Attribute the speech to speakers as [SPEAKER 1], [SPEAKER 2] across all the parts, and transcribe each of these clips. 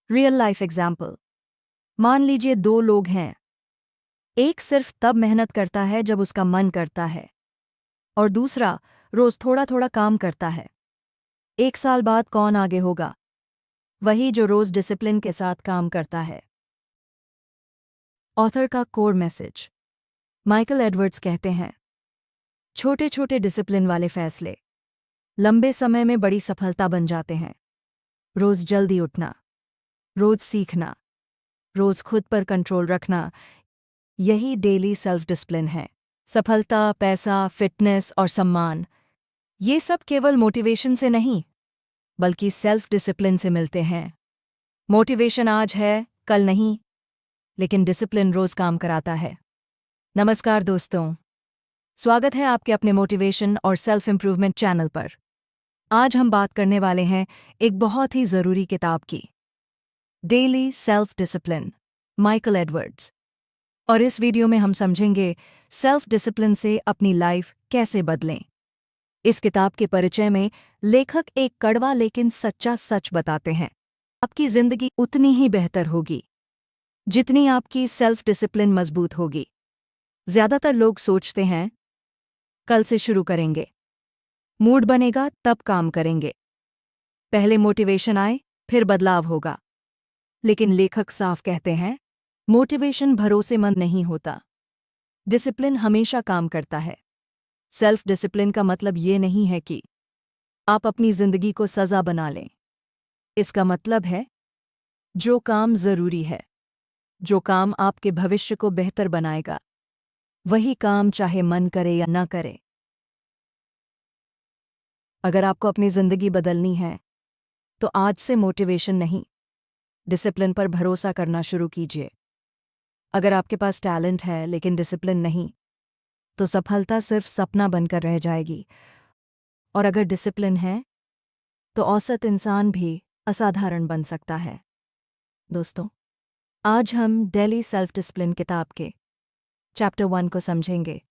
[SPEAKER 1] Real life example. मान लीजिए दो लोग हैं। एक सिर्फ तब मेहनत करता है जब उसका मन करता है, और दूसरा रोज थोड़ा थोड़ा काम करता है। 1 साल बाद कौन आगे होगा? वही जो रोज डिसिप्लिन के साथ काम करता है। ऑथर का कोर मैसेज। माइकल एडवर्ड्स कहते हैं, छोटे छोटे डिसिप्लिन वाले फैसले लंबे समय में बड़ी सफलता बन जाते हैं। रोज जल्दी उठना, रोज सीखना, रोज खुद पर कंट्रोल रखना, यही डेली सेल्फ डिसिप्लिन है। सफलता, पैसा, फिटनेस और सम्मान, ये सब केवल मोटिवेशन से नहीं, बल्कि सेल्फ डिसिप्लिन से मिलते हैं। मोटिवेशन आज है, कल नहीं, लेकिन डिसिप्लिन रोज काम कराता है। नमस्कार दोस्तों, स्वागत है आपके अपने मोटिवेशन और सेल्फ इंप्रूवमेंट चैनल पर। आज हम बात करने वाले हैं एक बहुत ही जरूरी किताब की, daily self discipline, Michael Edwards. और इस वीडियो में हम समझेंगे सेल्फ डिसिप्लिन से अपनी लाइफ कैसे बदलें। इस किताब के परिचय में लेखक एक कड़वा लेकिन सच्चा सच बताते हैं, आपकी जिंदगी उतनी ही बेहतर होगी जितनी आपकी सेल्फ डिसिप्लिन मजबूत होगी। ज्यादातर लोग सोचते हैं, कल से शुरू करेंगे, मूड बनेगा तब काम करेंगे, पहले मोटिवेशन आए फिर बदलाव होगा। लेकिन लेखक साफ कहते हैं, मोटिवेशन भरोसेमंद नहीं होता, डिसिप्लिन हमेशा काम करता है। सेल्फ डिसिप्लिन का मतलब ये नहीं है कि आप अपनी जिंदगी को सजा बना लें। इसका मतलब है, जो काम जरूरी है, जो काम आपके भविष्य को बेहतर बनाएगा, वही काम चाहे मन करे या ना करे। अगर आपको अपनी जिंदगी बदलनी है, तो आज से मोटिवेशन नहीं, डिसिप्लिन पर भरोसा करना शुरू कीजिए। अगर आपके पास टैलेंट है लेकिन डिसिप्लिन नहीं, तो सफलता सिर्फ सपना बनकर रह जाएगी। और अगर डिसिप्लिन है, तो औसत इंसान भी असाधारण बन सकता है। दोस्तों, आज हम डेली सेल्फ डिसिप्लिन किताब के चैप्टर 1 को समझेंगे।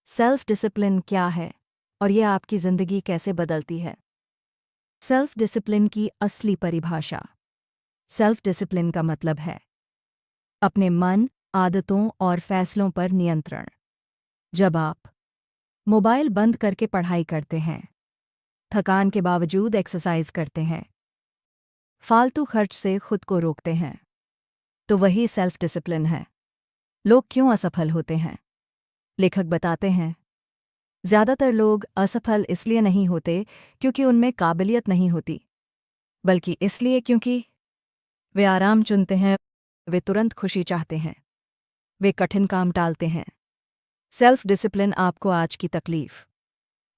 [SPEAKER 1] सेल्फ डिसिप्लिन क्या है और यह आपकी जिंदगी कैसे बदलती है। सेल्फ डिसिप्लिन की असली परिभाषा। सेल्फ डिसिप्लिन का मतलब है अपने मन, आदतों और फैसलों पर नियंत्रण। जब आप मोबाइल बंद करके पढ़ाई करते हैं, थकान के बावजूद एक्सरसाइज करते हैं, फालतू खर्च से खुद को रोकते हैं, तो वही सेल्फ डिसिप्लिन है। लोग क्यों असफल होते हैं? लेखक बताते हैं, ज्यादातर लोग असफल इसलिए नहीं होते क्योंकि उनमें काबिलियत नहीं होती, बल्कि इसलिए क्योंकि वे आराम चुनते हैं, वे तुरंत खुशी चाहते हैं, वे कठिन काम टालते हैं। सेल्फ डिसिप्लिन आपको आज की तकलीफ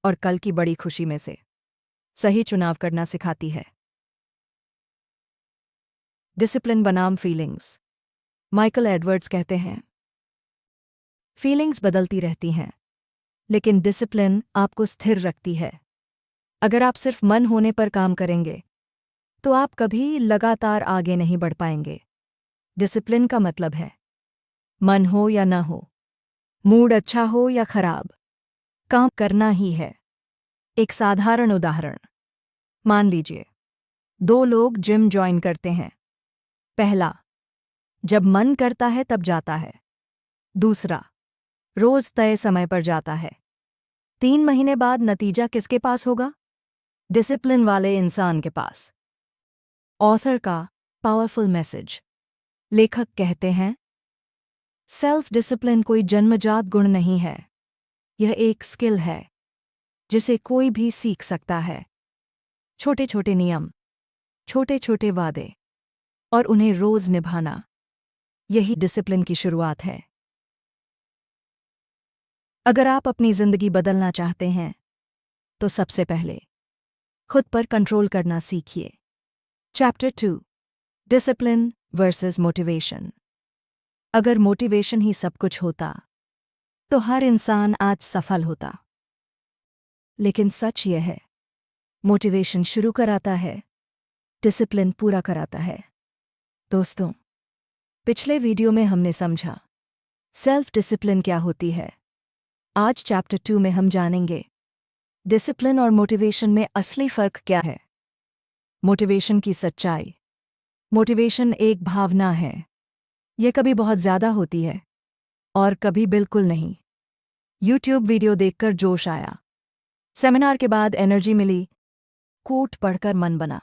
[SPEAKER 1] और कल की बड़ी खुशी में से सही चुनाव करना सिखाती है। डिसिप्लिन बनाम फीलिंग्स। माइकल एडवर्ड्स कहते हैं, फीलिंग्स बदलती रहती हैं, लेकिन डिसिप्लिन आपको स्थिर रखती है। अगर आप सिर्फ मन होने पर काम करेंगे, तो आप कभी लगातार आगे नहीं बढ़ पाएंगे। डिसिप्लिन का मतलब है, मन हो या ना हो, मूड अच्छा हो या खराब, काम करना ही है। एक साधारण उदाहरण, मान लीजिए 2 लोग जिम ज्वाइन करते हैं। पहला, जब मन करता है तब जाता है। दूसरा, रोज तय समय पर जाता है। 3 महीने बाद नतीजा किसके पास होगा? डिसिप्लिन वाले इंसान के पास। ऑथर का पावरफुल मैसेज। लेखक कहते हैं, सेल्फ डिसिप्लिन कोई जन्मजात गुण नहीं है, यह एक स्किल है जिसे कोई भी सीख सकता है। छोटे छोटे नियम, छोटे छोटे वादे और उन्हें रोज निभाना, यही डिसिप्लिन की शुरुआत है। अगर आप अपनी जिंदगी बदलना चाहते हैं, तो सबसे पहले खुद पर कंट्रोल करना सीखिए। Chapter 2, discipline versus motivation. अगर मोटिवेशन ही सब कुछ होता, तो हर इंसान आज सफल होता। लेकिन सच यह है, मोटिवेशन शुरू कराता है, डिसिप्लिन पूरा कराता है। दोस्तों, पिछले वीडियो में हमने समझा सेल्फ डिसिप्लिन क्या होती है। आज चैप्टर 2 में हम जानेंगे डिसिप्लिन और मोटिवेशन में असली फर्क क्या है, मोटिवेशन की सच्चाई मोटिवेशन एक भावना है। ये कभी बहुत ज़्यादा होती है और कभी बिल्कुल नहीं। यूट्यूब वीडियो देखकर जोश आया, सेमिनार के बाद एनर्जी मिली, कोट पढ़कर मन बना।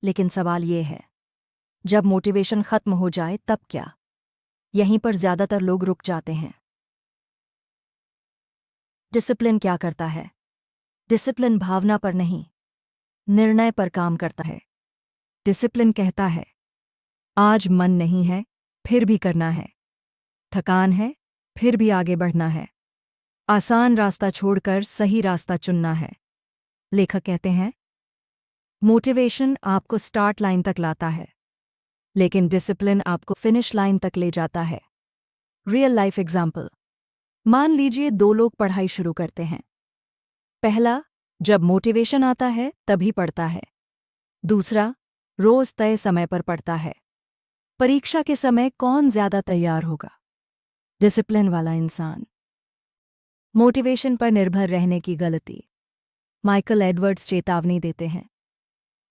[SPEAKER 1] लेकिन सवाल ये है, जब मोटिवेशन खत्म हो जाए तब क्या? यहीं पर ज़्यादातर लोग रुक जाते हैं। डिसिप्लिन क्या करता है? डिसिप्लिन भावना पर नहीं, निर्णय पर काम करता है। डिसिप्लिन कहता है, आज मन नहीं है, फिर भी करना है। थकान है, फिर भी आगे बढ़ना है। आसान रास्ता छोड़कर सही रास्ता चुनना है। लेखक कहते हैं, मोटिवेशन आपको स्टार्ट लाइन तक लाता है, लेकिन डिसिप्लिन आपको फिनिश लाइन तक ले जाता है। Real life example. मान लीजिए दो लोग पढ़ाई शुरू करते हैं। पहला, जब मोटिवेशन आता है तभी पढ़ता है। दूसरा, रोज तय समय पर पढ़ता है। परीक्षा के समय कौन ज्यादा तैयार होगा? डिसिप्लिन वाला इंसान। मोटिवेशन पर निर्भर रहने की गलती। माइकल एडवर्ड्स चेतावनी देते हैं,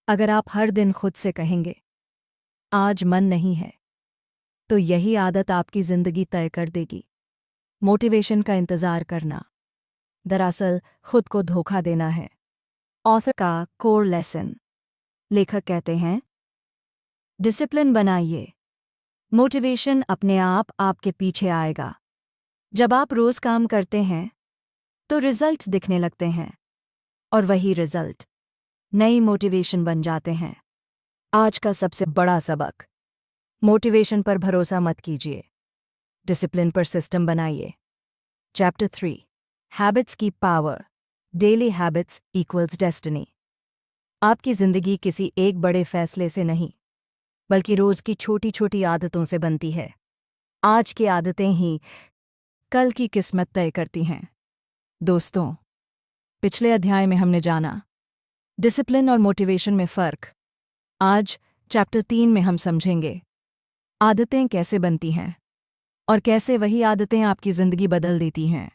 [SPEAKER 1] अगर आप हर दिन खुद से कहेंगे, आज मन नहीं है, तो यही आदत आपकी जिंदगी तय कर देगी। मोटिवेशन का इंतजार करना दरअसल खुद को धोखा देना है। ऑथर का कोर लेसन। लेखक कहते हैं, डिसिप्लिन बनाइए, मोटिवेशन अपने आप आपके पीछे आएगा। जब आप रोज काम करते हैं तो रिजल्ट दिखने लगते हैं, और वही रिजल्ट नई मोटिवेशन बन जाते हैं। आज का सबसे बड़ा सबक, मोटिवेशन पर भरोसा मत कीजिए, डिसिप्लिन पर सिस्टम बनाइए। चैप्टर 3, हैबिट्स की power. Daily habits equals destiny. आपकी जिंदगी किसी एक बड़े फैसले से नहीं, बल्कि रोज की छोटी छोटी आदतों से बनती है। आज की आदतें ही कल की किस्मत तय करती हैं। दोस्तों, पिछले अध्याय में हमने जाना डिसिप्लिन और मोटिवेशन में फ़र्क। आज चैप्टर 3 में हम समझेंगे आदतें कैसे बनती हैं और कैसे वही आदतें आपकी ज़िंदगी बदल देती हैं।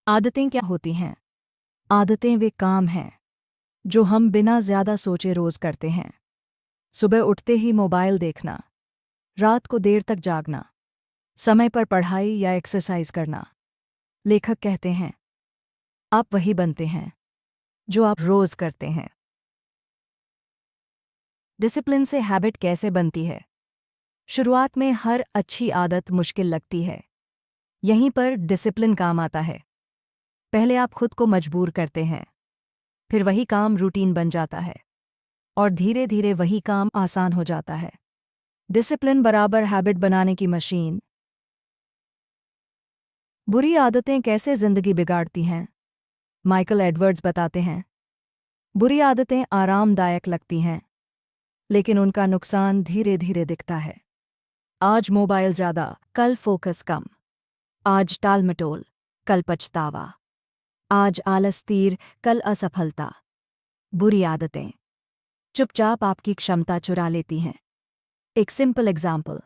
[SPEAKER 1] आदतें क्या होती हैं? आदतें वे काम हैं जो हम बिना ज़्यादा सोचे रोज़ करते हैं। सुबह उठते ही मोबाइल देखना, रात को देर तक जागना, समय पर पढ़ाई या एक्सरसाइज करना। लेखक कहते हैं, आप वही बनते हैं जो आप रोज़ करते हैं। डिसिप्लिन से हैबिट कैसे बनती है? शुरुआत में हर अच्छी आदत मुश्किल लगती है। यहीं पर डिसिप्लिन काम आता है। पहले आप खुद को मजबूर करते हैं, फिर वही काम रूटीन बन जाता है, और धीरे धीरे वही काम आसान हो जाता है। डिसिप्लिन बराबर हैबिट बनाने की मशीन। बुरी आदतें कैसे जिंदगी बिगाड़ती हैं? माइकल एडवर्ड्स बताते हैं, बुरी आदतें आरामदायक लगती हैं, लेकिन उनका नुकसान धीरे धीरे दिखता है। आज मोबाइल ज़्यादा, कल फोकस कम। आज टाल-मटोल, कल पछतावा। आज आलस तीर, कल असफलता। बुरी आदतें चुपचाप आपकी क्षमता चुरा लेती हैं। एक सिंपल एग्जाम्पल।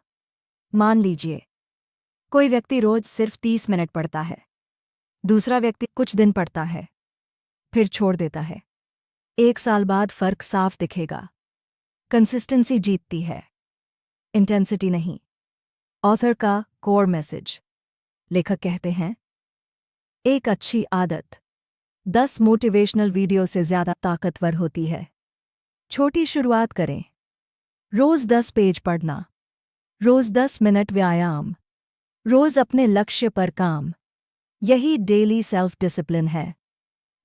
[SPEAKER 1] मान लीजिए कोई व्यक्ति रोज सिर्फ 30 मिनट पढ़ता है। दूसरा व्यक्ति कुछ दिन पढ़ता है, फिर छोड़ देता है। 1 साल बाद फर्क साफ दिखेगा। कंसिस्टेंसी जीतती है, इंटेंसिटी नहीं। ऑथर का कोर मैसेज। लेखक कहते हैं, एक अच्छी आदत 10 मोटिवेशनल वीडियो से ज़्यादा ताकतवर होती है। छोटी शुरुआत करें, रोज़ 10 पेज पढ़ना, रोज़ 10 मिनट व्यायाम, रोज़ अपने लक्ष्य पर काम। यही डेली सेल्फ डिसिप्लिन है।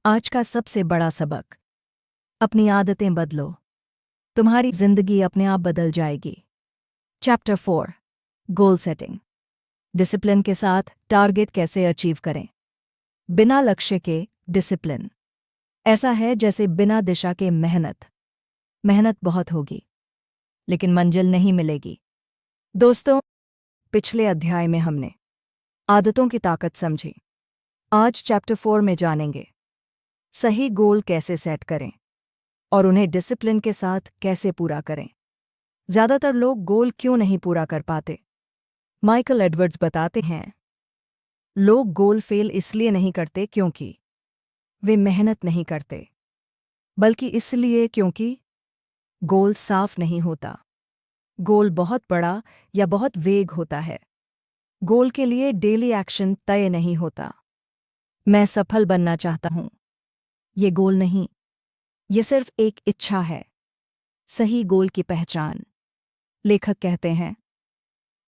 [SPEAKER 1] आज का सबसे बड़ा सबक, अपनी आदतें बदलो, तुम्हारी जिंदगी अपने आप बदल जाएगी। Chapter 4, goal setting. डिसिप्लिन के साथ टारगेट कैसे अचीव करें? बिना लक्ष्य के डिसिप्लिन ऐसा है जैसे बिना दिशा के मेहनत। मेहनत बहुत होगी, लेकिन मंजिल नहीं मिलेगी। दोस्तों, पिछले अध्याय में हमने आदतों की ताकत समझी। आज चैप्टर 4 में जानेंगे सही गोल कैसे सेट करें और उन्हें डिसिप्लिन के साथ कैसे पूरा करें। ज़्यादातर लोग गोल क्यों नहीं पूरा कर पाते? माइकल एडवर्ड्स बताते हैं, लोग गोल फेल इसलिए नहीं करते क्योंकि वे मेहनत नहीं करते, बल्कि इसलिए क्योंकि गोल साफ नहीं होता। गोल बहुत बड़ा या बहुत वेग होता है। गोल के लिए डेली एक्शन तय नहीं होता। मैं सफल बनना चाहता हूं, ये गोल नहीं, ये सिर्फ एक इच्छा है। सही गोल की पहचान। लेखक कहते हैं,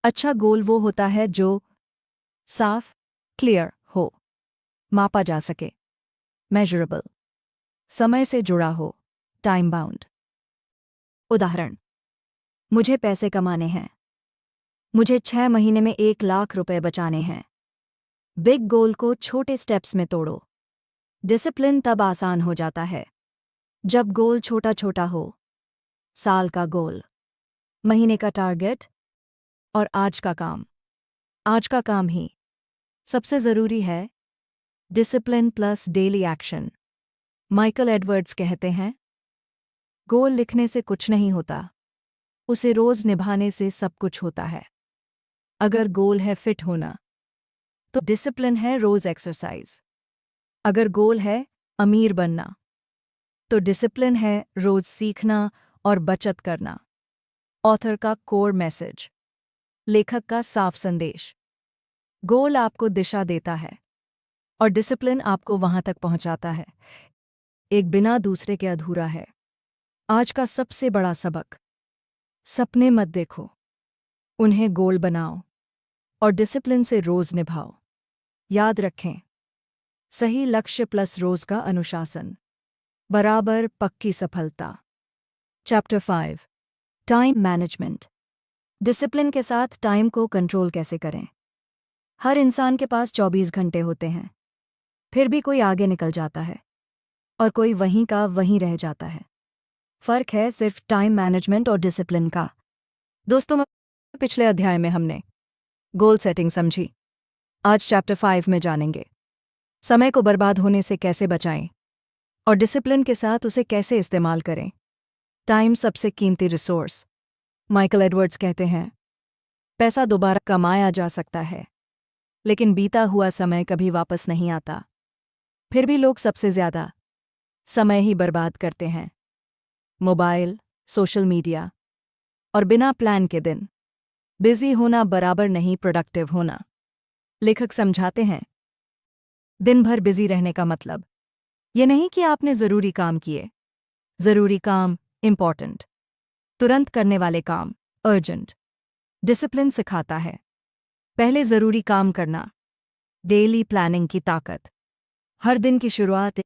[SPEAKER 1] अच्छा गोल वो होता है जो साफ, क्लियर हो, मापा जा सके, मेजरेबल, समय से जुड़ा हो, टाइम बाउंड। उदाहरण, मुझे पैसे कमाने हैं। मुझे 6 महीने में 1 लाख रुपए बचाने हैं। बिग गोल को छोटे स्टेप्स में तोड़ो। डिसिप्लिन तब आसान हो जाता है जब गोल छोटा छोटा हो। साल का गोल, महीने का टारगेट और आज का काम। आज का काम ही सबसे जरूरी है। Discipline plus daily action. Michael Edwards कहते हैं, गोल लिखने से कुछ नहीं होता, उसे रोज निभाने से सब कुछ होता है। अगर गोल है फिट होना, तो डिसिप्लिन है रोज एक्सरसाइज। अगर गोल है अमीर बनना, तो डिसिप्लिन है रोज सीखना और बचत करना। ऑथर का कोर मैसेज। लेखक का साफ संदेश। गोल आपको दिशा देता है और डिसिप्लिन आपको वहां तक पहुंचाता है। एक बिना दूसरे के अधूरा है। आज का सबसे बड़ा सबक, सपने मत देखो, उन्हें गोल बनाओ और डिसिप्लिन से रोज निभाओ। याद रखें, सही लक्ष्य प्लस रोज का अनुशासन बराबर पक्की सफलता। Chapter 5, time management. डिसिप्लिन के साथ टाइम को कंट्रोल कैसे करें। हर इंसान के पास 24 घंटे होते हैं, फिर भी कोई आगे निकल जाता है और कोई वहीं का वहीं रह जाता है। फर्क है सिर्फ टाइम मैनेजमेंट और डिसिप्लिन का। दोस्तों, पिछले अध्याय में हमने गोल सेटिंग समझी। आज चैप्टर 5 में जानेंगे समय को बर्बाद होने से कैसे बचाएं और डिसिप्लिन के साथ उसे कैसे इस्तेमाल करें। टाइम सबसे कीमती रिसोर्स। माइकल एडवर्ड्स कहते हैं, पैसा दोबारा कमाया जा सकता है, लेकिन बीता हुआ समय कभी वापस नहीं आता। फिर भी लोग सबसे ज्यादा समय ही बर्बाद करते हैं। मोबाइल, सोशल मीडिया और बिना प्लान के दिन। बिजी होना बराबर नहीं प्रोडक्टिव होना। लेखक समझाते हैं, दिन भर बिजी रहने का मतलब ये नहीं कि आपने जरूरी काम किए। जरूरी काम इंपॉर्टेंट, तुरंत करने वाले काम अर्जेंट। डिसिप्लिन सिखाता है पहले जरूरी काम करना। डेली प्लानिंग की ताकत। हर दिन की शुरुआत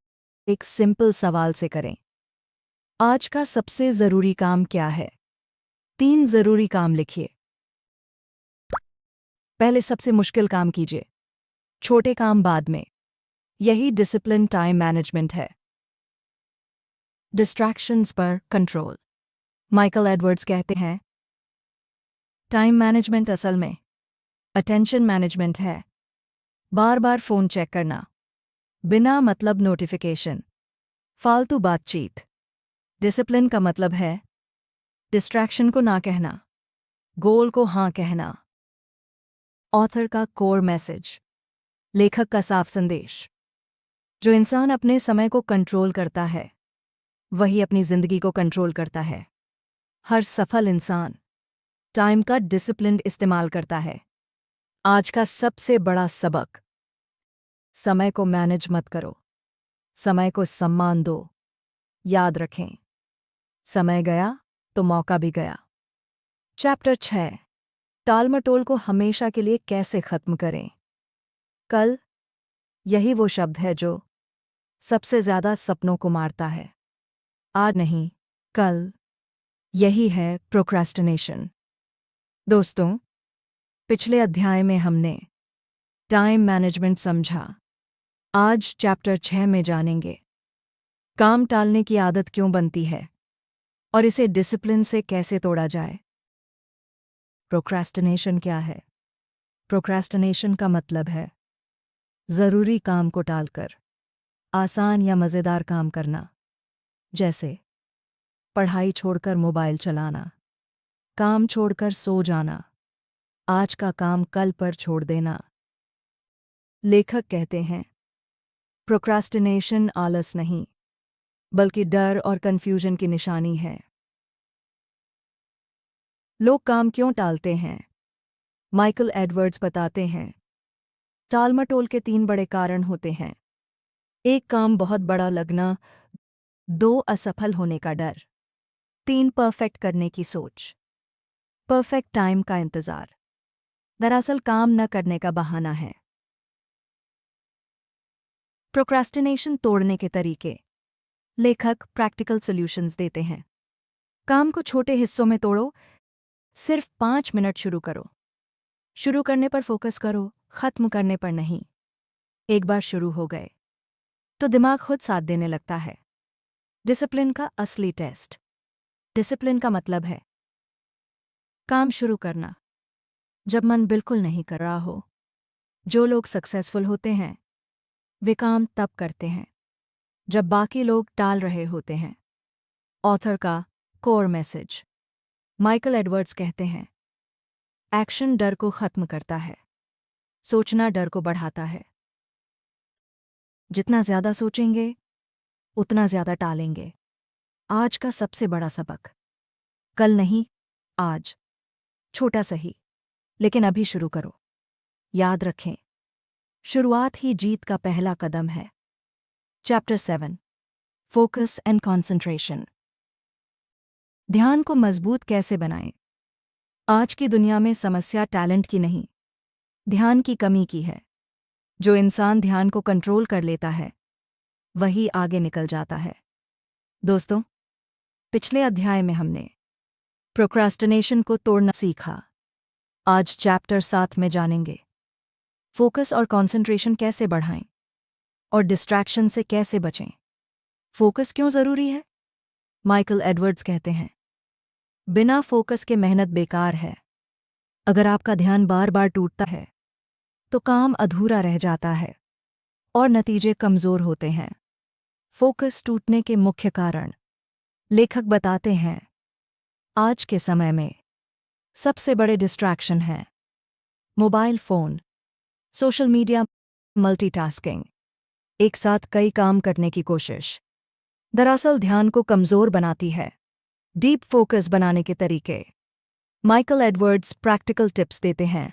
[SPEAKER 1] एक सिंपल सवाल से करें, आज का सबसे जरूरी काम क्या है। 3 जरूरी काम लिखिए। पहले सबसे मुश्किल काम कीजिए, छोटे काम बाद में। यही डिसिप्लिन टाइम मैनेजमेंट है। डिस्ट्रैक्शंस पर कंट्रोल। माइकल एडवर्ड्स कहते हैं, टाइम मैनेजमेंट असल में अटेंशन मैनेजमेंट है। बार बार फोन चेक करना, बिना मतलब नोटिफिकेशन, फालतू बातचीत। डिसिप्लिन का मतलब है डिस्ट्रैक्शन को ना कहना, गोल को हाँ कहना। ऑथर का कोर मैसेज। लेखक का साफ संदेश। जो इंसान अपने समय को कंट्रोल करता है, वही अपनी जिंदगी को कंट्रोल करता है। हर सफल इंसान टाइम का डिसिप्लिन इस्तेमाल करता है। आज का सबसे बड़ा सबक, समय को मैनेज मत करो, समय को सम्मान दो। याद रखें, समय गया तो मौका भी गया। चैप्टर 6, टालमटोल को हमेशा के लिए कैसे खत्म करें। कल, यही वो शब्द है जो सबसे ज्यादा सपनों को मारता है। आज नहीं, कल। यही है प्रोक्रेस्टिनेशन। दोस्तों, पिछले अध्याय में हमने टाइम मैनेजमेंट समझा। आज चैप्टर 6 में जानेंगे काम टालने की आदत क्यों बनती है और इसे डिसिप्लिन से कैसे तोड़ा जाए। प्रोक्रेस्टिनेशन क्या है। प्रोक्रेस्टिनेशन का मतलब है जरूरी काम को टालकर आसान या मज़ेदार काम करना, जैसे पढ़ाई छोड़कर मोबाइल चलाना, काम छोड़कर सो जाना, आज का काम कल पर छोड़ देना। लेखक कहते हैं, प्रोक्रास्टिनेशन आलस नहीं, बल्कि डर और कंफ्यूजन की निशानी है। लोग काम क्यों टालते हैं? माइकल एडवर्ड्स बताते हैं। टालमटोल के 3 बड़े कारण होते हैं। 1 काम बहुत बड़ा लगना, 2 असफल होने का डर, 3 परफेक्ट करने की सोच। परफेक्ट टाइम का इंतजार दरअसल काम न करने का बहाना है। प्रोक्रास्टिनेशन तोड़ने के तरीके लेखक प्रैक्टिकल सॉल्यूशंस देते हैं। काम को छोटे हिस्सों में तोड़ो, सिर्फ 5 मिनट शुरू करो। शुरू करने पर फोकस करो, खत्म करने पर नहीं। एक बार शुरू हो गए तो दिमाग खुद साथ देने लगता है। डिसिप्लिन का असली टेस्ट। डिसिप्लिन का मतलब है काम शुरू करना जब मन बिल्कुल नहीं कर रहा हो। जो लोग सक्सेसफुल होते हैं वे काम तब करते हैं जब बाकी लोग टाल रहे होते हैं। ऑथर का कोर मैसेज। माइकल एडवर्ड्स कहते हैं, एक्शन डर को खत्म करता है, सोचना डर को बढ़ाता है। जितना ज्यादा सोचेंगे उतना ज्यादा टालेंगे। आज का सबसे बड़ा सबक, कल नहीं आज। छोटा सही लेकिन अभी शुरू करो। याद रखें, शुरुआत ही जीत का पहला कदम है। Chapter 7 focus and concentration. ध्यान को मजबूत कैसे बनाएं? आज की दुनिया में समस्या टैलेंट की नहीं, ध्यान की कमी की है। जो इंसान ध्यान को कंट्रोल कर लेता है वही आगे निकल जाता है। दोस्तों, पिछले अध्याय में हमने प्रोक्रास्टिनेशन को तोड़ना सीखा। आज चैप्टर 7 में जानेंगे फोकस और कंसंट्रेशन कैसे बढ़ाएं और डिस्ट्रैक्शन से कैसे बचें। फोकस क्यों जरूरी है? माइकल एडवर्ड्स कहते हैं, बिना फोकस के मेहनत बेकार है। अगर आपका ध्यान बार बार टूटता है तो काम अधूरा रह जाता है और नतीजे कमजोर होते हैं। फोकस टूटने के मुख्य कारण लेखक बताते हैं, आज के समय में सबसे बड़े डिस्ट्रैक्शन हैं mobile phone, social media, multitasking. एक साथ कई काम करने की कोशिश दरअसल ध्यान को कमजोर बनाती है। डीप फोकस बनाने के तरीके माइकल एडवर्ड्स प्रैक्टिकल टिप्स देते हैं।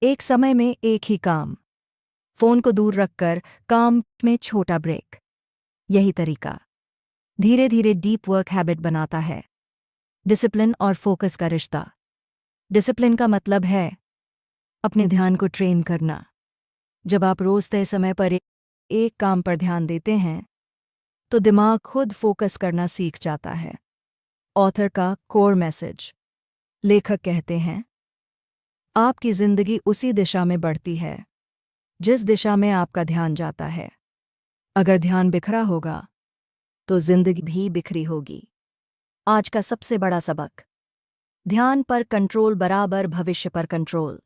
[SPEAKER 1] एक समय में एक ही काम, फोन को दूर रखकर काम में छोटा ब्रेक। यही तरीका धीरे धीरे डीप वर्क हैबिट बनाता है। डिसिप्लिन और फोकस का रिश्ता। डिसिप्लिन का मतलब है अपने ध्यान को ट्रेन करना। जब आप रोज तय समय पर एक काम पर ध्यान देते हैं तो दिमाग खुद फोकस करना सीख जाता है। ऑथर का कोर मैसेज। लेखक कहते हैं, आपकी जिंदगी उसी दिशा में बढ़ती है जिस दिशा में आपका ध्यान जाता है। अगर ध्यान बिखरा होगा तो जिंदगी भी बिखरी होगी। आज का सबसे बड़ा सबक, ध्यान पर कंट्रोल बराबर भविष्य पर कंट्रोल।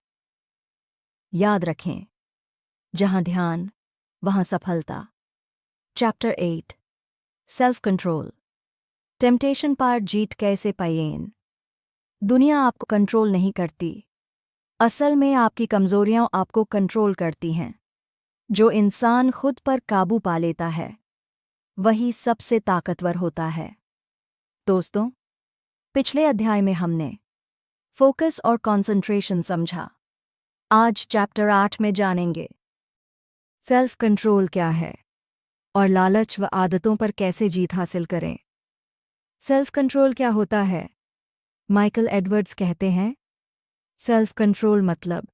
[SPEAKER 1] याद रखें, जहां ध्यान वहां सफलता। Chapter 8 self control. टेम्पटेशन पर जीत कैसे पाएं? दुनिया आपको कंट्रोल नहीं करती, असल में आपकी कमजोरियां आपको कंट्रोल करती हैं। जो इंसान खुद पर काबू पा लेता है वही सबसे ताकतवर होता है। दोस्तों, पिछले अध्याय में हमने फोकस और कंसंट्रेशन समझा। आज चैप्टर 8 में जानेंगे सेल्फ कंट्रोल क्या है और लालच व आदतों पर कैसे जीत हासिल करें। सेल्फ कंट्रोल क्या होता है? माइकल एडवर्ड्स कहते हैं, सेल्फ कंट्रोल मतलब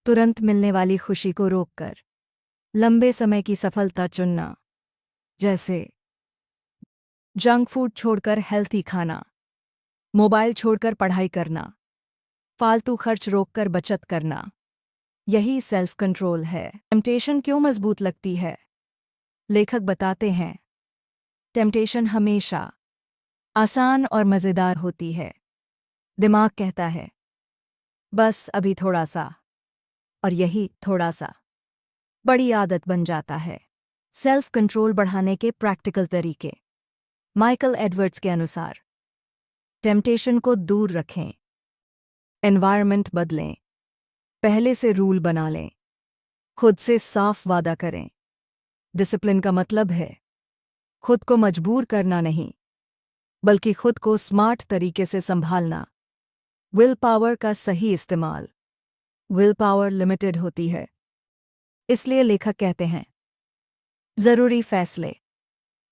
[SPEAKER 1] तुरंत मिलने वाली खुशी को रोककर लंबे समय की सफलता चुनना। जैसे जंक फूड छोड़कर हेल्थी खाना, मोबाइल छोड़कर पढ़ाई करना, फालतू खर्च रोककर बचत करना। यही सेल्फ कंट्रोल है। टेम्पटेशन क्यों मजबूत लगती है? लेखक बताते हैं, टेम्पटेशन हमेशा आसान और मज़ेदार होती है। दिमाग कहता है, बस अभी थोड़ा सा, और यही थोड़ा सा बड़ी आदत बन जाता है। सेल्फ कंट्रोल बढ़ाने के प्रैक्टिकल तरीके माइकल एडवर्ड्स के अनुसार, टेम्पटेशन को दूर रखें, एनवायरनमेंट बदलें, पहले से रूल बना लें, खुद से साफ वादा करें। डिसिप्लिन का मतलब है खुद को मजबूर करना नहीं, बल्कि खुद को स्मार्ट तरीके से संभालना। विल पावर का सही इस्तेमाल। विल पावर लिमिटेड होती है, इसलिए लेखक कहते हैं जरूरी फैसले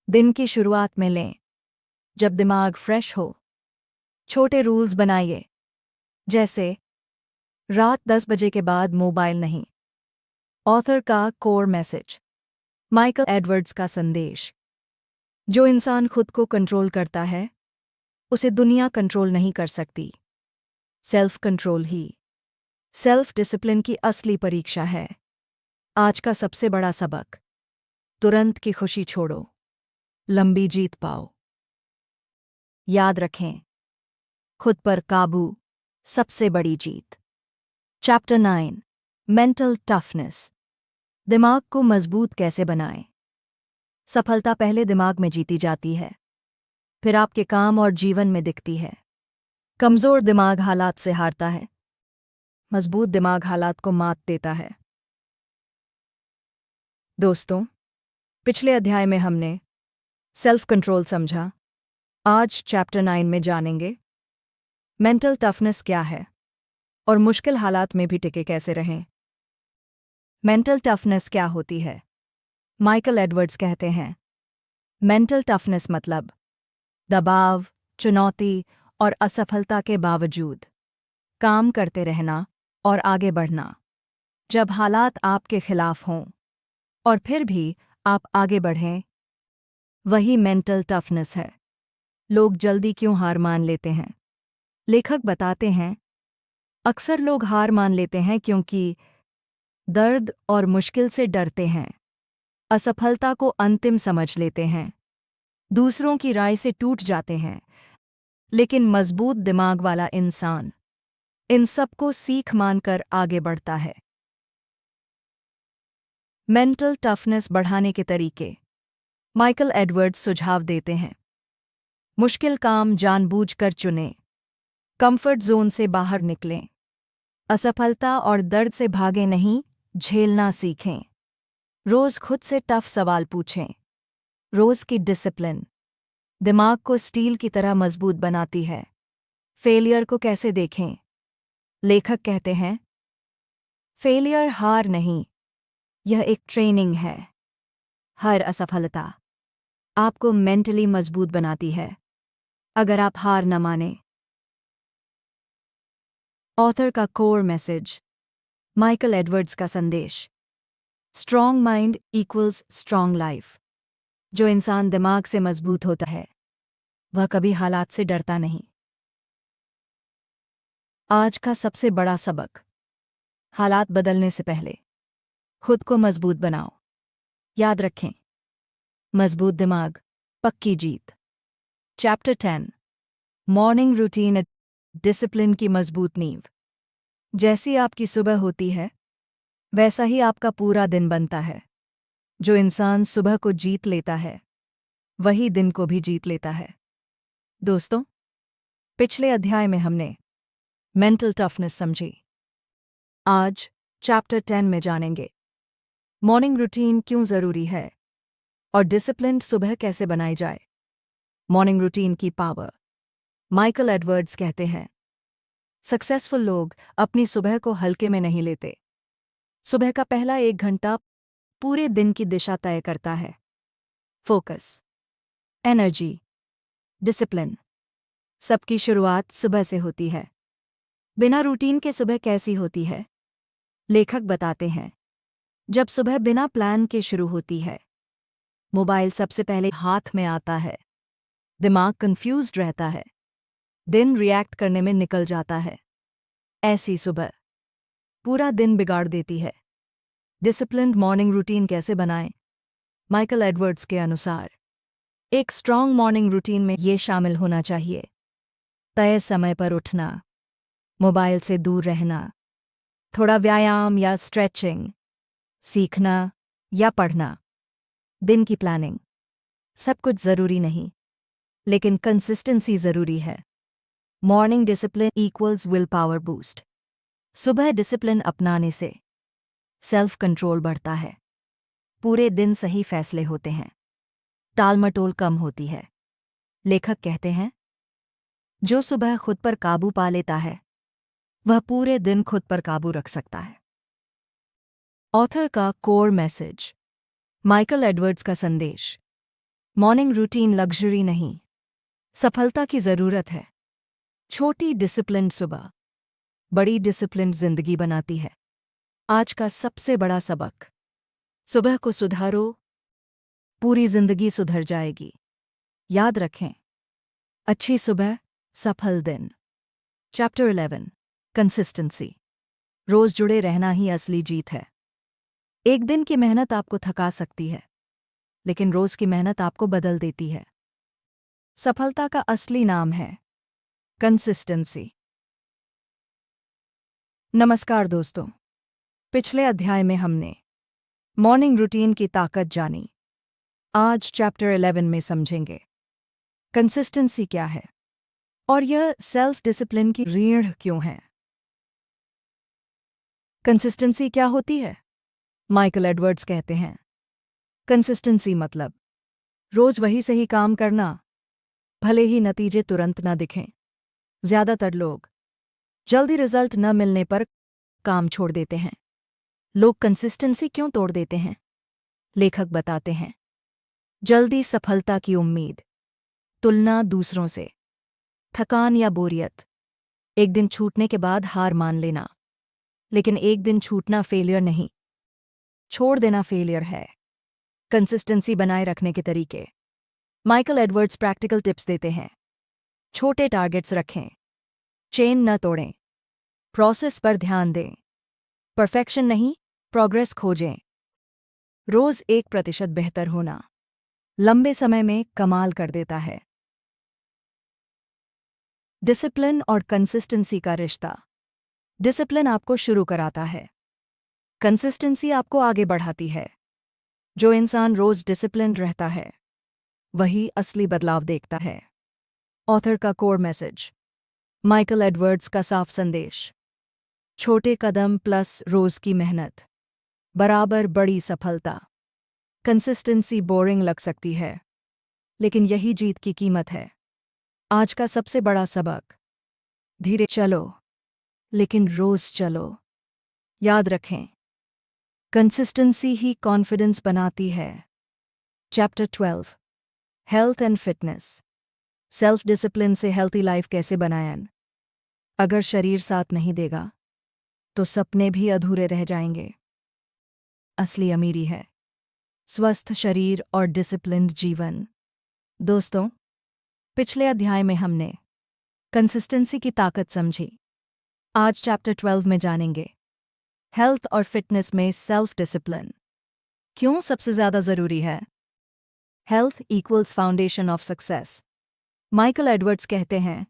[SPEAKER 1] दिन की शुरुआत में लें, जब दिमाग फ्रेश हो। छोटे रूल्स बनाइए, जैसे रात 10 बजे के बाद मोबाइल नहीं। ऑथर का कोर मैसेज। माइकल एडवर्ड्स का संदेश। जो इंसान खुद को कंट्रोल करता है, उसे दुनिया कंट्रोल नहीं कर सकती। सेल्फ कंट्रोल ही सेल्फ डिसिप्लिन की असली परीक्षा है। आज का सबसे बड़ा सबक, तुरंत की खुशी छोड़ो, लंबी जीत पाओ। याद रखें, खुद पर काबू सबसे बड़ी जीत। Chapter 9, mental toughness. दिमाग को मजबूत कैसे बनाएं। सफलता पहले दिमाग में जीती जाती है, फिर आपके काम और जीवन में दिखती है। कमजोर दिमाग हालात से हारता है, मजबूत दिमाग हालात को मात देता है। दोस्तों, पिछले अध्याय में हमने सेल्फ कंट्रोल समझा। आज चैप्टर 9 में जानेंगे मेंटल टफनेस क्या है और मुश्किल हालात में भी टिके कैसे रहें। मेंटल टफनेस क्या होती है? माइकल एडवर्ड्स कहते हैं, मेंटल टफनेस मतलब दबाव, चुनौती और असफलता के बावजूद काम करते रहना और आगे बढ़ना। जब हालात आपके खिलाफ हों और फिर भी आप आगे बढ़ें, वही मेंटल टफनेस है। लोग जल्दी क्यों हार मान लेते हैं? लेखक बताते हैं, अक्सर लोग हार मान लेते हैं क्योंकि दर्द और मुश्किल से डरते हैं, असफलता को अंतिम समझ लेते हैं, दूसरों की राय से टूट जाते हैं। लेकिन मजबूत दिमाग वाला इंसान इन सबको सीख मानकर आगे बढ़ता है। मेंटल टफनेस बढ़ाने के तरीके माइकल एडवर्ड्स सुझाव देते हैं। मुश्किल काम जानबूझकर चुनें, कंफर्ट जोन से बाहर निकलें, असफलता और दर्द से भागे नहीं, झेलना सीखें। रोज खुद से टफ सवाल पूछें। रोज की डिसिप्लिन दिमाग को स्टील की तरह मजबूत बनाती है। फेलियर को कैसे देखें? लेखक कहते हैं, फेलियर हार नहीं, यह एक ट्रेनिंग है। हर असफलता आपको मेंटली मजबूत बनाती है, अगर आप हार न माने। ऑथर का कोर मैसेज। माइकल एडवर्ड्स का संदेश, strong mind equals strong life. जो इंसान दिमाग से मजबूत होता है, वह कभी हालात से डरता नहीं। आज का सबसे बड़ा सबक, हालात बदलने से पहले खुद को मजबूत बनाओ। याद रखें, मजबूत दिमाग, पक्की जीत। चैप्टर 10, मॉर्निंग रूटीन, डिसिप्लिन की मजबूत नींव। जैसी आपकी सुबह होती है, वैसा ही आपका पूरा दिन बनता है। जो इंसान सुबह को जीत लेता है, वही दिन को भी जीत लेता है। दोस्तों, पिछले अध्याय में हमने मेंटल टफनेस समझी। आज चैप्टर 10 में जानेंगे मॉर्निंग रूटीन क्यों जरूरी है और डिसिप्लिन सुबह कैसे बनाई जाए। मॉर्निंग रूटीन की पावर। माइकल एडवर्ड्स कहते हैं, सक्सेसफुल लोग अपनी सुबह को हल्के में नहीं लेते। सुबह का पहला 1 घंटा पूरे दिन की दिशा तय करता है। फोकस, एनर्जी, डिसिप्लिन, सबकी शुरुआत सुबह से होती है। बिना रूटीन के सुबह कैसी होती है? लेखक बताते हैं, जब सुबह बिना प्लान के शुरू होती है, मोबाइल सबसे पहले हाथ में आता है, दिमाग कंफ्यूज्ड रहता है, दिन रिएक्ट करने में निकल जाता है। ऐसी सुबह पूरा दिन बिगाड़ देती है। डिसिप्लिन्ड मॉर्निंग रूटीन कैसे बनाएं? माइकल एडवर्ड्स के अनुसार एक स्ट्रॉन्ग मॉर्निंग रूटीन में ये शामिल होना चाहिए, तय समय पर उठना, मोबाइल से दूर रहना, थोड़ा व्यायाम या स्ट्रेचिंग, सीखना या पढ़ना, दिन की प्लानिंग। सब कुछ ज़रूरी नहीं, लेकिन कंसिस्टेंसी ज़रूरी है। Morning discipline equals will power boost. सुबह डिसिप्लिन अपनाने से सेल्फ कंट्रोल बढ़ता है, पूरे दिन सही फैसले होते हैं, टालमटोल कम होती है। लेखक कहते हैं, जो सुबह खुद पर काबू पा लेता है, वह पूरे दिन खुद पर काबू रख सकता है। ऑथर का कोर मैसेज। माइकल एडवर्ड्स का संदेश। मॉर्निंग रूटीन लग्जरी नहीं, सफलता की जरूरत है। छोटी डिसिप्लिन्ड सुबह बड़ी डिसिप्लिन्ड जिंदगी बनाती है। आज का सबसे बड़ा सबक, सुबह को सुधारो, पूरी जिंदगी सुधर जाएगी। याद रखें, अच्छी सुबह, सफल दिन। Chapter 11, consistency. रोज जुड़े रहना ही असली जीत है। एक दिन की मेहनत आपको थका सकती है, लेकिन रोज की मेहनत आपको बदल देती है। सफलता का असली नाम है कंसिस्टेंसी। नमस्कार दोस्तों, पिछले अध्याय में हमने मॉर्निंग रूटीन की ताकत जानी। आज चैप्टर 11 में समझेंगे कंसिस्टेंसी क्या है और यह सेल्फ डिसिप्लिन की रीढ़ क्यों है। कंसिस्टेंसी क्या होती है? माइकल एडवर्ड्स कहते हैं, कंसिस्टेंसी मतलब रोज वही सही काम करना, भले ही नतीजे तुरंत न दिखें। ज्यादातर लोग जल्दी रिजल्ट न मिलने पर काम छोड़ देते हैं। लोग कंसिस्टेंसी क्यों तोड़ देते हैं? लेखक बताते हैं, जल्दी सफलता की उम्मीद, तुलना दूसरों से, थकान या बोरियत, एक दिन छूटने के बाद हार मान लेना। लेकिन एक दिन छूटना फेलियर नहीं, छोड़ देना फेलियर है। कंसिस्टेंसी बनाए रखने के तरीके। माइकल एडवर्ड्स प्रैक्टिकल टिप्स देते हैं। छोटे टारगेट्स रखें, चेन न तोड़ें, प्रोसेस पर ध्यान दें, परफेक्शन नहीं, प्रोग्रेस खोजें। रोज 1% बेहतर होना लंबे समय में कमाल कर देता है। डिसिप्लिन और कंसिस्टेंसी का रिश्ता। डिसिप्लिन आपको शुरू कराता है, कंसिस्टेंसी आपको आगे बढ़ाती है। जो इंसान रोज डिसिप्लिन्ड रहता है, वही असली बदलाव देखता है। ऑथर का कोर मैसेज। माइकल एडवर्ड्स का साफ संदेश, छोटे कदम प्लस रोज की मेहनत बराबर बड़ी सफलता। कंसिस्टेंसी बोरिंग लग सकती है, लेकिन यही जीत की कीमत है। आज का सबसे बड़ा सबक, धीरे चलो लेकिन रोज चलो। याद रखें, कंसिस्टेंसी ही कॉन्फिडेंस बनाती है। Chapter 12, health and fitness. Self discipline से हेल्थी लाइफ कैसे बनाएं? अगर शरीर साथ नहीं देगा तो सपने भी अधूरे रह जाएंगे। असली अमीरी है स्वस्थ शरीर और डिसिप्लिन्ड जीवन। दोस्तों, पिछले अध्याय में हमने कंसिस्टेंसी की ताकत समझी। आज चैप्टर 12 में जानेंगे हेल्थ और फिटनेस में सेल्फ डिसिप्लिन क्यों सबसे ज्यादा जरूरी है। Health equals foundation of success. Michael Edwards कहते हैं,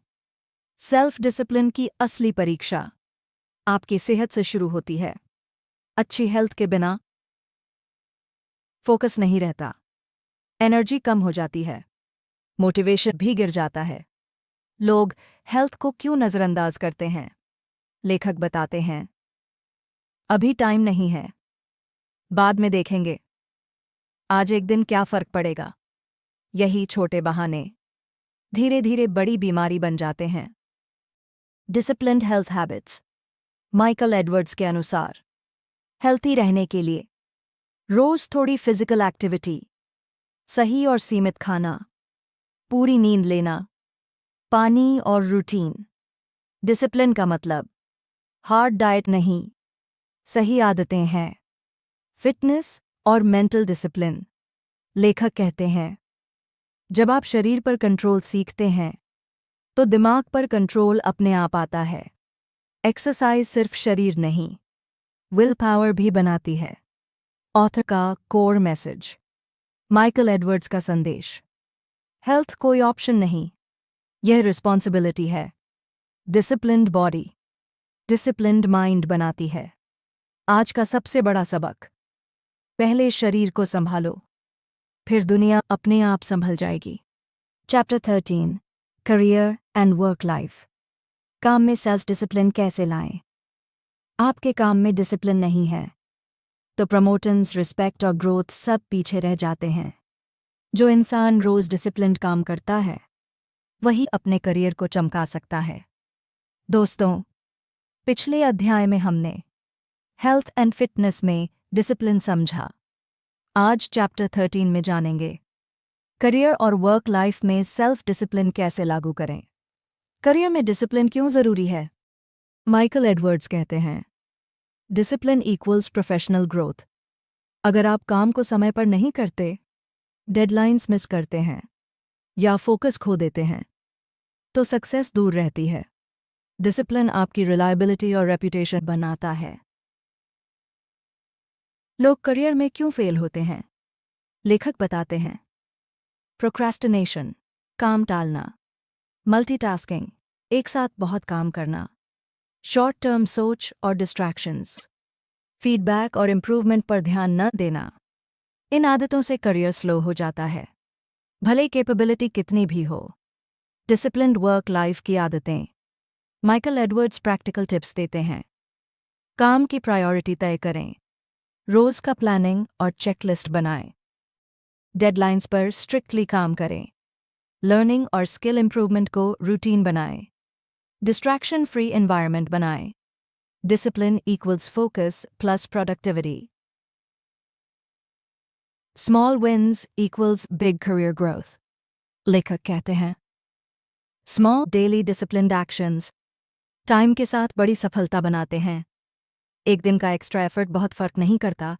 [SPEAKER 1] सेल्फ डिसिप्लिन की असली परीक्षा आपकी सेहत से शुरू होती है। अच्छी हेल्थ के बिना फोकस नहीं रहता, एनर्जी कम हो जाती है, मोटिवेशन भी गिर जाता है। लोग हेल्थ को क्यों नजरअंदाज करते हैं? लेखक बताते हैं, अभी टाइम नहीं है, बाद में देखेंगे, आज एक दिन क्या फर्क पड़ेगा। यही छोटे बहाने धीरे धीरे बड़ी बीमारी बन जाते हैं। Disciplined health habits. Michael Edwards के अनुसार, हेल्थी रहने के लिए रोज थोड़ी फिजिकल एक्टिविटी, सही और सीमित खाना, पूरी नींद लेना, पानी और रूटीन। डिसिप्लिन का मतलब हार्ड डाइट नहीं, सही आदतें हैं। फिटनेस और मेंटल डिसिप्लिन। लेखक कहते हैं, जब आप शरीर पर कंट्रोल सीखते हैं तो दिमाग पर कंट्रोल अपने आप आता है। एक्सरसाइज सिर्फ शरीर नहीं, विल पावर भी बनाती है। ऑथर का कोर मैसेज। माइकल एडवर्ड्स का संदेश, हेल्थ कोई ऑप्शन नहीं, यह रिस्पॉन्सिबिलिटी है। डिसिप्लिन्ड बॉडी डिसिप्लिन्ड माइंड बनाती है। आज का सबसे बड़ा सबक, पहले शरीर को संभालो, फिर दुनिया अपने आप संभल जाएगी। Chapter 13, career and work life. काम में सेल्फ डिसिप्लिन कैसे लाएं? आपके काम में डिसिप्लिन नहीं है तो प्रमोशंस, रिस्पेक्ट और ग्रोथ सब पीछे रह जाते हैं। जो इंसान रोज डिसिप्लिन्ड काम करता है, वही अपने करियर को चमका सकता है। दोस्तों, पिछले अध्याय में हमने हेल्थ एंड फिटनेस में डिसिप्लिन समझा। आज चैप्टर 13 में जानेंगे करियर और वर्क लाइफ में सेल्फ डिसिप्लिन कैसे लागू करें। करियर में डिसिप्लिन क्यों जरूरी है? माइकल एडवर्ड्स कहते हैं, डिसिप्लिन इक्वल्स प्रोफेशनल ग्रोथ। अगर आप काम को समय पर नहीं करते, डेडलाइंस मिस करते हैं या फोकस खो देते हैं, तो सक्सेस दूर रहती है। डिसिप्लिन आपकी रिलायबिलिटी और रेपुटेशन बनाता है। लोग करियर में क्यों फेल होते हैं? लेखक बताते हैं, प्रोक्रास्टिनेशन, काम टालना, मल्टीटास्किंग, एक साथ बहुत काम करना, शॉर्ट टर्म सोच और डिस्ट्रैक्शंस, फीडबैक और इम्प्रूवमेंट पर ध्यान न देना। इन आदतों से करियर स्लो हो जाता है, भले कैपेबिलिटी कितनी भी हो। डिसिप्लिन्ड वर्क लाइफ की आदतें। माइकल एडवर्ड्स प्रैक्टिकल टिप्स देते हैं। काम की प्रायोरिटी तय करें, रोज का प्लानिंग और चेकलिस्ट बनाएं, डेडलाइंस पर स्ट्रिक्टली काम करें, लर्निंग और स्किल इंप्रूवमेंट को रूटीन बनाएं, डिस्ट्रैक्शन फ्री एनवायरनमेंट बनाएं। Discipline equals focus plus productivity. Small wins equals big career growth. लेखक कहते हैं, small daily disciplined actions time के साथ बड़ी सफलता बनाते हैं। एक दिन का एक्स्ट्रा एफर्ट बहुत फर्क नहीं करता,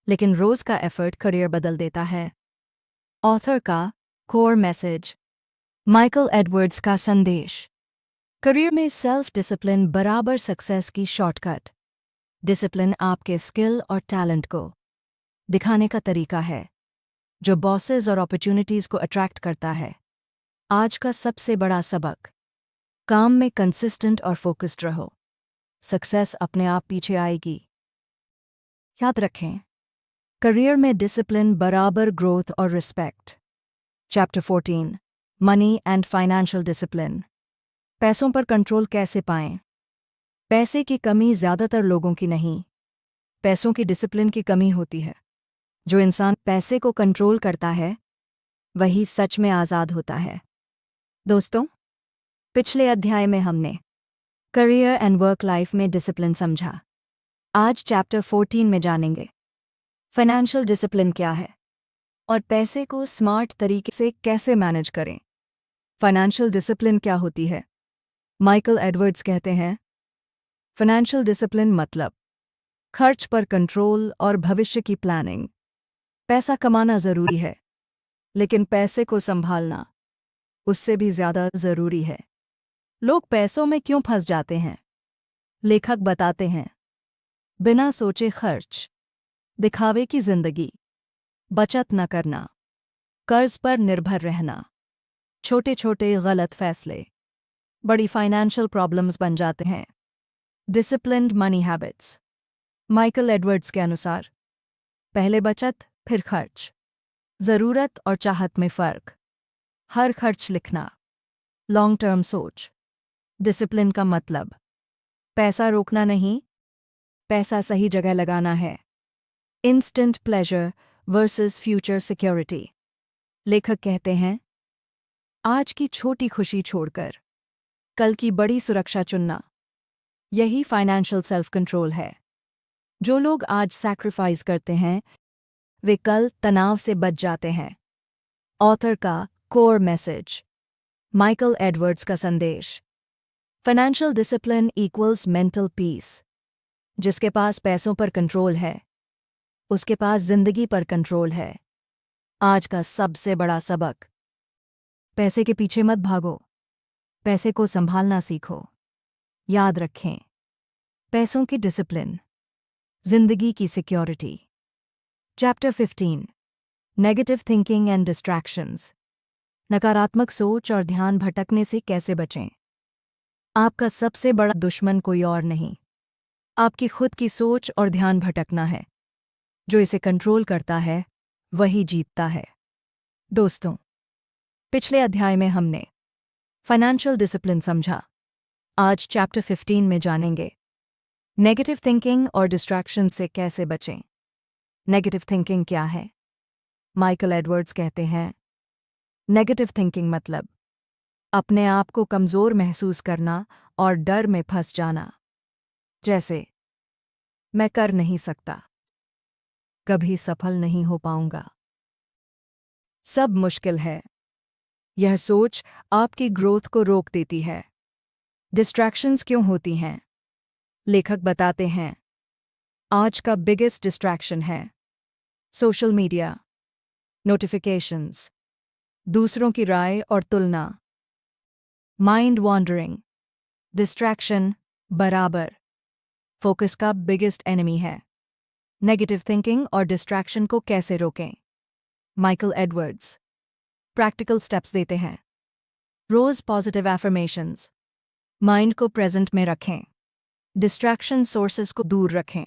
[SPEAKER 1] लेकिन रोज का एफर्ट करियर बदल देता है। ऑथर का कोर मैसेज। माइकल एडवर्ड्स का संदेश। करियर में सेल्फ डिसिप्लिन बराबर सक्सेस की शॉर्टकट। डिसिप्लिन आपके स्किल और टैलेंट को दिखाने का तरीका है, जो बॉसेस और अपॉर्चुनिटीज को अट्रैक्ट करता है। आज का सबसे बड़ा सबक, काम में कंसिस्टेंट और फोकस्ड रहो, सक्सेस अपने आप पीछे आएगी। याद रखें, करियर में डिसिप्लिन बराबर ग्रोथ और respect. Chapter 14, money and financial discipline. पैसों पर कंट्रोल कैसे पाएं? पैसे की कमी ज़्यादातर लोगों की नहीं, पैसों की डिसिप्लिन की कमी होती है। जो इंसान पैसे को कंट्रोल करता है, वही सच में आज़ाद होता है। दोस्तों, पिछले अध्याय में हमने करियर एंड वर्क लाइफ में डिसिप्लिन समझा। आज चैप्टर 14 में जानेंगे फाइनेंशियल डिसिप्लिन क्या है और पैसे को स्मार्ट तरीके से कैसे मैनेज करें। फाइनेंशियल डिसिप्लिन क्या होती है? माइकल एडवर्ड्स कहते हैं, फाइनेंशियल डिसिप्लिन मतलब खर्च पर कंट्रोल और भविष्य की प्लानिंग। पैसा कमाना ज़रूरी है, लेकिन पैसे को संभालना उससे भी ज़्यादा ज़रूरी है। लोग पैसों में क्यों फंस जाते हैं? लेखक बताते हैं, बिना सोचे खर्च, दिखावे की जिंदगी, बचत न करना, कर्ज पर निर्भर रहना, छोटे छोटे गलत फैसले बड़ी फाइनेंशियल प्रॉब्लम्स बन जाते हैं। Disciplined money habits. Michael Edwards के अनुसार, पहले बचत फिर खर्च, ज़रूरत और चाहत में फ़र्क, हर खर्च लिखना, लॉन्ग टर्म सोच। डिसिप्लिन का मतलब पैसा रोकना नहीं, पैसा सही जगह लगाना है। Instant pleasure versus future security. लेखक कहते हैं, आज की छोटी खुशी छोड़कर कल की बड़ी सुरक्षा चुनना, यही फाइनेंशियल सेल्फ कंट्रोल है। जो लोग आज सैक्रिफाइस करते हैं, वे कल तनाव से बच जाते हैं। ऑथर का कोर मैसेज। माइकल एडवर्ड्स का संदेश, financial discipline equals mental peace. जिसके पास पैसों पर कंट्रोल है, उसके पास जिंदगी पर कंट्रोल है। आज का सबसे बड़ा सबक, पैसे के पीछे मत भागो, पैसे को संभालना सीखो। याद रखें, पैसों की डिसिप्लिन, जिंदगी की security. Chapter 15, negative thinking and distractions. नकारात्मक सोच और ध्यान भटकने से कैसे बचें। आपका सबसे बड़ा दुश्मन कोई और नहीं, आपकी खुद की सोच और ध्यान भटकना है। जो इसे कंट्रोल करता है, वही जीतता है। दोस्तों, पिछले अध्याय में हमने फाइनेंशियल डिसिप्लिन समझा। आज चैप्टर 15 में जानेंगे नेगेटिव थिंकिंग और डिस्ट्रैक्शन से कैसे बचें। नेगेटिव थिंकिंग क्या है? माइकल एडवर्ड्स कहते हैं, नेगेटिव थिंकिंग मतलब अपने आप को कमज़ोर महसूस करना और डर में फंस जाना। जैसे मैं कर नहीं सकता, कभी सफल नहीं हो पाऊंगा, सब मुश्किल है। यह सोच आपकी ग्रोथ को रोक देती है। डिस्ट्रैक्शंस क्यों होती हैं? लेखक बताते हैं, आज का बिगेस्ट डिस्ट्रैक्शन है सोशल मीडिया, नोटिफिकेशंस, दूसरों की राय और तुलना। माइंड वॉन्डरिंग, डिस्ट्रैक्शन बराबर फोकस का बिगेस्ट एनिमी है। नेगेटिव थिंकिंग और डिस्ट्रैक्शन को कैसे रोकें? माइकल एडवर्ड्स प्रैक्टिकल स्टेप्स देते हैं। रोज पॉजिटिव एफर्मेशंस, माइंड को प्रेजेंट में रखें, डिस्ट्रैक्शन सोर्सेज को दूर रखें,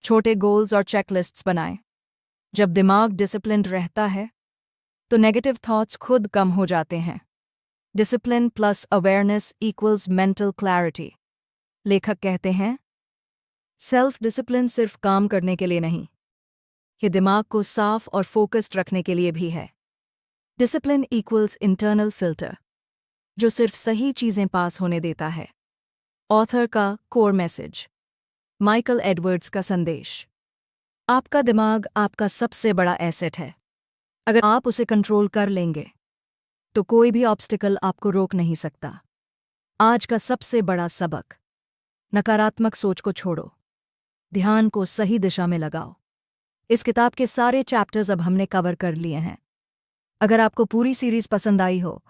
[SPEAKER 1] छोटे गोल्स और चेकलिस्ट्स बनाएं। जब दिमाग डिसिप्लिन्ड रहता है तो नेगेटिव थॉट्स खुद कम हो जाते हैं। Discipline plus awareness equals mental clarity. लेखक कहते हैं, सेल्फ डिसिप्लिन सिर्फ काम करने के लिए नहीं, ये दिमाग को साफ और फोकस्ड रखने के लिए भी है। डिसिप्लिन इक्वल्स इंटरनल फिल्टर, जो सिर्फ सही चीजें पास होने देता है। ऑथर का कोर मैसेज, माइकल एडवर्ड्स का संदेश, आपका दिमाग आपका सबसे बड़ा एसेट है। अगर आप उसे कंट्रोल कर लेंगे तो कोई भी ऑब्स्टिकल आपको रोक नहीं सकता। आज का सबसे बड़ा सबक, नकारात्मक सोच को छोड़ो, ध्यान को सही दिशा में लगाओ। इस किताब के सारे चैप्टर्स अब हमने कवर कर लिए हैं। अगर आपको पूरी सीरीज पसंद आई हो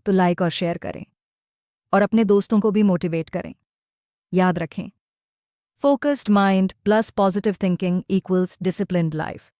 [SPEAKER 1] तो लाइक और शेयर करें और अपने दोस्तों को भी मोटिवेट करें। याद रखें, focused mind plus positive thinking equals disciplined life.